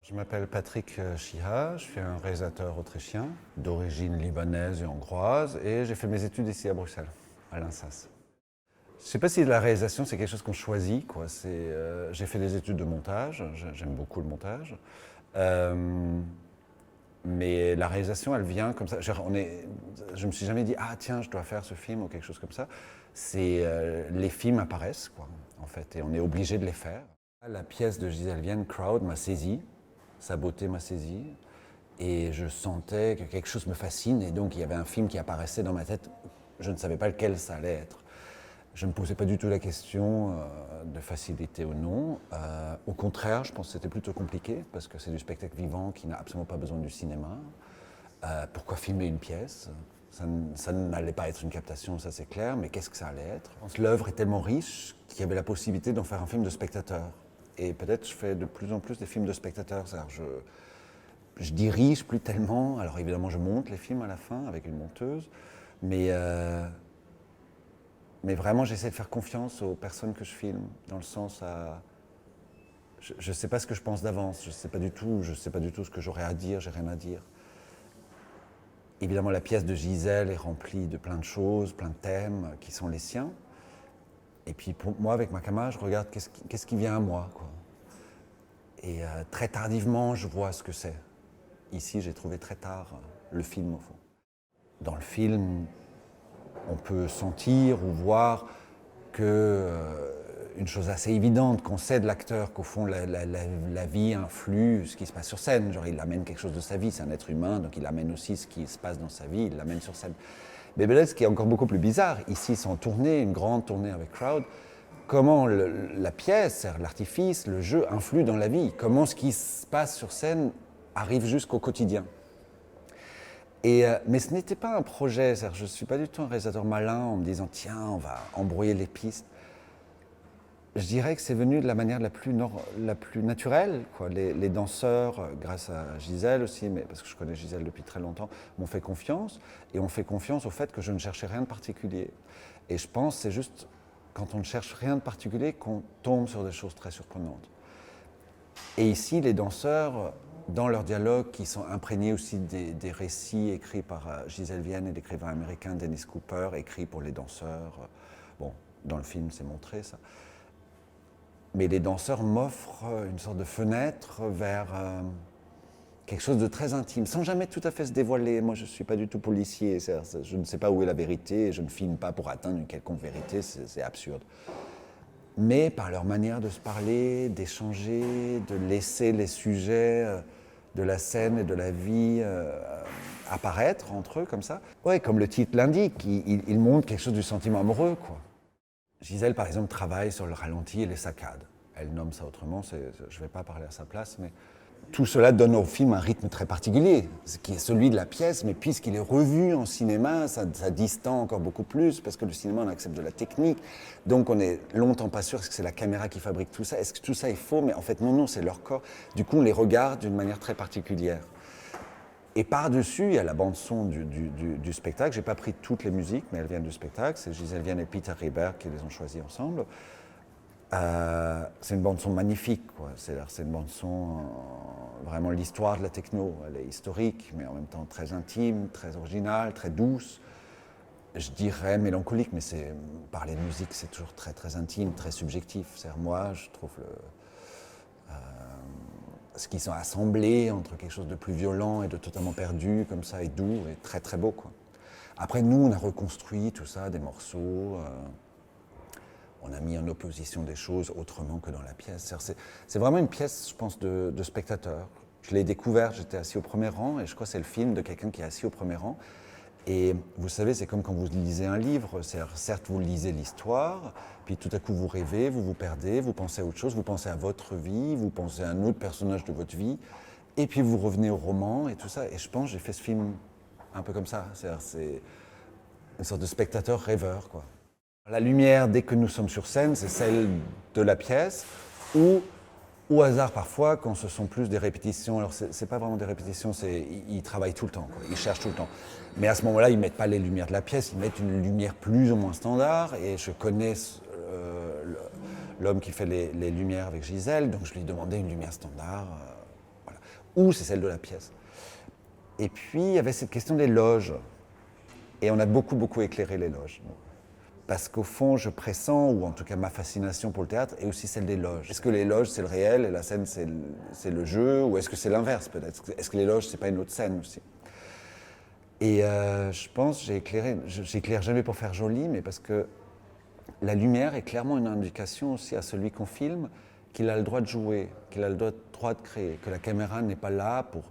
Je m'appelle Patrick Chiha, je suis un réalisateur autrichien d'origine libanaise et hongroise et j'ai fait mes études ici à Bruxelles, à l'INSAS. Je ne sais pas si la réalisation c'est quelque chose qu'on choisit, quoi. J'ai fait des études de montage, j'aime beaucoup le montage, Euh, mais la réalisation elle vient comme ça. Je me suis jamais dit ah tiens je dois faire ce film ou quelque chose comme ça. Les films apparaissent quoi, en fait et on est obligé de les faire. La pièce de Gisèle Vienne, Crowd, m'a saisi. Sa beauté m'a saisi et je sentais que quelque chose me fascine et donc il y avait un film qui apparaissait dans ma tête. Je ne savais pas lequel ça allait être. Je ne me posais pas du tout la question de facilité ou non. Au contraire, je pense que c'était plutôt compliqué parce que c'est du spectacle vivant qui n'a absolument pas besoin du cinéma. Pourquoi filmer une pièce? Ça n'allait pas être une captation, ça c'est clair, mais qu'est-ce que ça allait être? L'œuvre est tellement riche qu'il y avait la possibilité d'en faire un film de spectateur. Et peut-être je fais de plus en plus des films de spectateurs. Je dirige plus tellement. Alors évidemment, je monte les films à la fin avec une monteuse, mais, mais vraiment, j'essaie de faire confiance aux personnes que je filme, dans le sens à. Je ne sais pas ce que je pense d'avance, je ne sais pas du tout ce que j'aurais à dire, j'ai rien à dire. Évidemment, la pièce de Gisèle est remplie de plein de choses, plein de thèmes qui sont les siens. Et puis pour moi, avec ma caméra, je regarde qu'est-ce qui vient à moi, quoi. Et très tardivement, je vois ce que c'est. Ici, j'ai trouvé très tard le film, au fond. Dans le film, on peut sentir ou voir que une chose assez évidente, qu'on sait de l'acteur, qu'au fond, la vie influe ce qui se passe sur scène. Genre, il amène quelque chose de sa vie, c'est un être humain, donc il amène aussi ce qui se passe dans sa vie, il l'amène sur scène. Mais ce qui est encore beaucoup plus bizarre, ici, sans tournée, une grande tournée avec Crowd, comment la pièce, l'artifice, le jeu influe dans la vie, comment ce qui se passe sur scène arrive jusqu'au quotidien. Mais ce n'était pas un projet, je ne suis pas du tout un réalisateur malin en me disant tiens, on va embrouiller les pistes. Je dirais que c'est venu de la manière la plus naturelle, quoi. Les danseurs, grâce à Gisèle aussi, mais parce que je connais Gisèle depuis très longtemps, m'ont fait confiance et ont fait confiance au fait que je ne cherchais rien de particulier. Et je pense que c'est juste quand on ne cherche rien de particulier qu'on tombe sur des choses très surprenantes. Et ici, les danseurs, dans leurs dialogues, qui sont imprégnés aussi des récits écrits par Gisèle Vienne et l'écrivain américain Dennis Cooper, écrits pour les danseurs. Bon, dans le film, c'est montré ça. Mais les danseurs m'offrent une sorte de fenêtre vers quelque chose de très intime, sans jamais tout à fait se dévoiler. Moi, je ne suis pas du tout policier, je ne sais pas où est la vérité, je ne filme pas pour atteindre une quelconque vérité, c'est absurde. Mais par leur manière de se parler, d'échanger, de laisser les sujets de la scène et de la vie apparaître entre eux comme ça. Ouais, comme le titre l'indique, ils montrent quelque chose du sentiment amoureux, quoi. Gisèle, par exemple, travaille sur le ralenti et les saccades. Elle nomme ça autrement, je ne vais pas parler à sa place, mais tout cela donne au film un rythme très particulier, qui est celui de la pièce, mais puisqu'il est revu en cinéma, ça distend encore beaucoup plus, parce que le cinéma, on accepte de la technique, donc on est longtemps pas sûr, est-ce que c'est la caméra qui fabrique tout ça, est-ce que tout ça est faux, mais en fait non, c'est leur corps. Du coup, on les regarde d'une manière très particulière. Et par-dessus, il y a la bande-son du spectacle. Je n'ai pas pris toutes les musiques, mais elles viennent du spectacle. C'est Gisèle Vienne et Peter Rieberg qui les ont choisies ensemble. C'est une bande-son magnifique, quoi. C'est une bande-son, vraiment l'histoire de la techno. Elle est historique, mais en même temps très intime, très originale, très douce. Je dirais mélancolique, mais parler de musique, c'est toujours très, très intime, très subjectif. Moi, je trouve ce qu'ils sont assemblés entre quelque chose de plus violent et de totalement perdu, comme ça, et doux, et très très beau, quoi. Après, nous, on a reconstruit tout ça, des morceaux, on a mis en opposition des choses autrement que dans la pièce. C'est vraiment une pièce, je pense, de spectateur. Je l'ai découverte, j'étais assis au premier rang, et je crois que c'est le film de quelqu'un qui est assis au premier rang. Et vous savez, c'est comme quand vous lisez un livre, certes vous lisez l'histoire, puis tout à coup vous rêvez, vous vous perdez, vous pensez à autre chose, vous pensez à votre vie, vous pensez à un autre personnage de votre vie, et puis vous revenez au roman et tout ça. Et je pense que j'ai fait ce film un peu comme ça, c'est une sorte de spectateur rêveur, quoi. La lumière, dès que nous sommes sur scène, c'est celle de la pièce, ou au hasard parfois, quand ce sont plus des répétitions. Alors c'est pas vraiment des répétitions, ils travaillent tout le temps, quoi. Ils cherchent tout le temps. Mais à ce moment-là, ils mettent pas les lumières de la pièce, ils mettent une lumière plus ou moins standard. Et je connais l'homme qui fait les lumières avec Gisèle, donc je lui demandais une lumière standard. Voilà. ou c'est celle de la pièce. Et puis, il y avait cette question des loges. Et on a beaucoup, beaucoup éclairé les loges. Parce qu'au fond, je pressens, ou en tout cas ma fascination pour le théâtre, est aussi celle des loges. Est-ce que les loges, c'est le réel et la scène, c'est le jeu, ou est-ce que c'est l'inverse peut-être? Est-ce que les loges, c'est pas une autre scène aussi? Et je pense, j'éclaire jamais pour faire joli, mais parce que la lumière est clairement une indication aussi à celui qu'on filme qu'il a le droit de jouer, qu'il a le droit de créer, que la caméra n'est pas là pour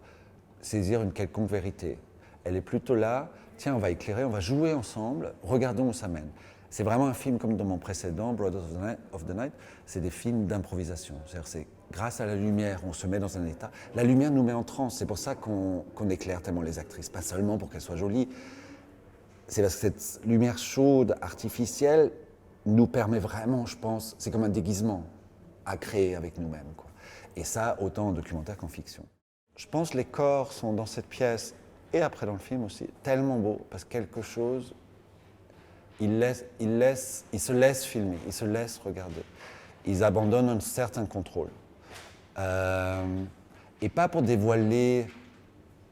saisir une quelconque vérité. Elle est plutôt là, tiens, on va éclairer, on va jouer ensemble, regardons où ça mène. C'est vraiment un film comme dans mon précédent, Brothers of the Night, c'est des films d'improvisation. C'est grâce à la lumière, on se met dans un état. La lumière nous met en transe, c'est pour ça qu'on éclaire tellement les actrices, pas seulement pour qu'elles soient jolies. C'est parce que cette lumière chaude, artificielle, nous permet vraiment, je pense, c'est comme un déguisement à créer avec nous-mêmes, quoi. Et ça, autant en documentaire qu'en fiction. Je pense que les corps sont dans cette pièce, et après dans le film aussi, tellement beaux, parce que quelque chose, ils se laissent filmer, ils se laissent regarder. Ils abandonnent un certain contrôle. Et pas pour dévoiler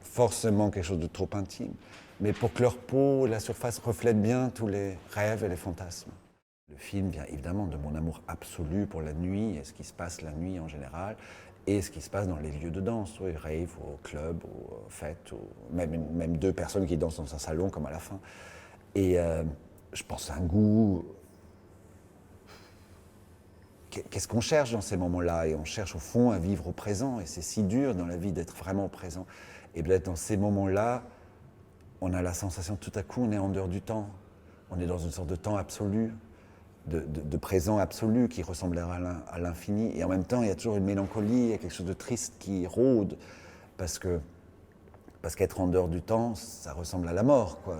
forcément quelque chose de trop intime, mais pour que leur peau, la surface, reflète bien tous les rêves et les fantasmes. Le film vient évidemment de mon amour absolu pour la nuit et ce qui se passe la nuit en général, et ce qui se passe dans les lieux de danse, oui, rave, ou au club, ou aux fêtes, ou même deux personnes qui dansent dans un salon comme à la fin. Et je pense à un goût. Qu'est-ce qu'on cherche dans ces moments-là? Et on cherche au fond à vivre au présent, et c'est si dur dans la vie d'être vraiment présent. Et peut-être dans ces moments-là, on a la sensation tout à coup on est en dehors du temps. On est dans une sorte de temps absolu, de présent absolu qui ressemblerait à l'infini. Et en même temps, il y a toujours une mélancolie, il y a quelque chose de triste qui rôde, parce qu'être en dehors du temps, ça ressemble à la mort, quoi.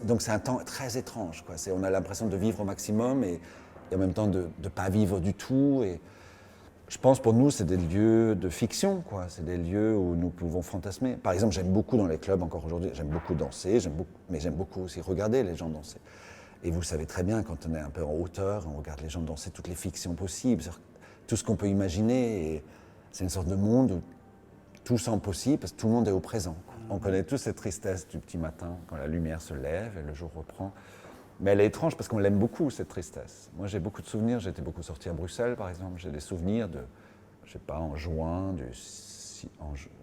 Donc c'est un temps très étrange, quoi. On a l'impression de vivre au maximum et en même temps de ne pas vivre du tout. Et je pense pour nous, c'est des lieux de fiction, quoi. C'est des lieux où nous pouvons fantasmer. Par exemple, j'aime beaucoup dans les clubs encore aujourd'hui, j'aime beaucoup danser, mais j'aime beaucoup aussi regarder les gens danser. Et vous savez très bien, quand on est un peu en hauteur, on regarde les gens danser toutes les fictions possibles, tout ce qu'on peut imaginer. Et c'est une sorte de monde où tout semble possible parce que tout le monde est au présent, quoi. On connaît tous cette tristesse du petit matin, quand la lumière se lève et le jour reprend. Mais elle est étrange parce qu'on l'aime beaucoup, cette tristesse. Moi, j'ai beaucoup de souvenirs. J'ai été beaucoup sorti à Bruxelles, par exemple. J'ai des souvenirs de, je sais pas, en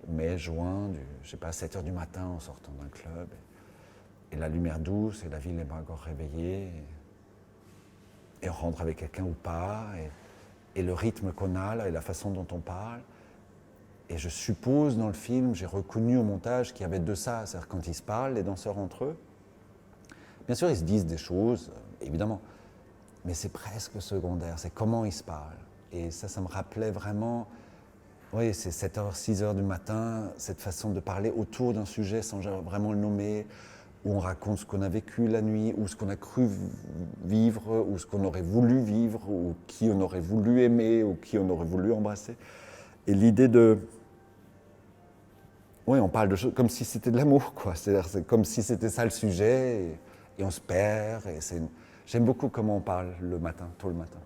mai, juin, je sais pas, à 7 h du matin en sortant d'un club. Et la lumière douce, et la ville n'est pas encore réveillée. Et on rentre avec quelqu'un ou pas. Et le rythme qu'on a, là, et la façon dont on parle. Et je suppose, dans le film, j'ai reconnu au montage qu'il y avait de ça. C'est-à-dire quand ils se parlent, les danseurs entre eux, bien sûr, ils se disent des choses, évidemment, mais c'est presque secondaire, c'est comment ils se parlent. Et ça me rappelait vraiment, oui, c'est 7 h, 6 h du matin, cette façon de parler autour d'un sujet sans vraiment le nommer, où on raconte ce qu'on a vécu la nuit, ou ce qu'on a cru vivre, ou ce qu'on aurait voulu vivre, ou qui on aurait voulu aimer, ou qui on aurait voulu embrasser. Et l'idée de... Oui, on parle de choses comme si c'était de l'amour, quoi. C'est comme si c'était ça le sujet. Et on se perd. J'aime beaucoup comment on parle le matin, tôt le matin.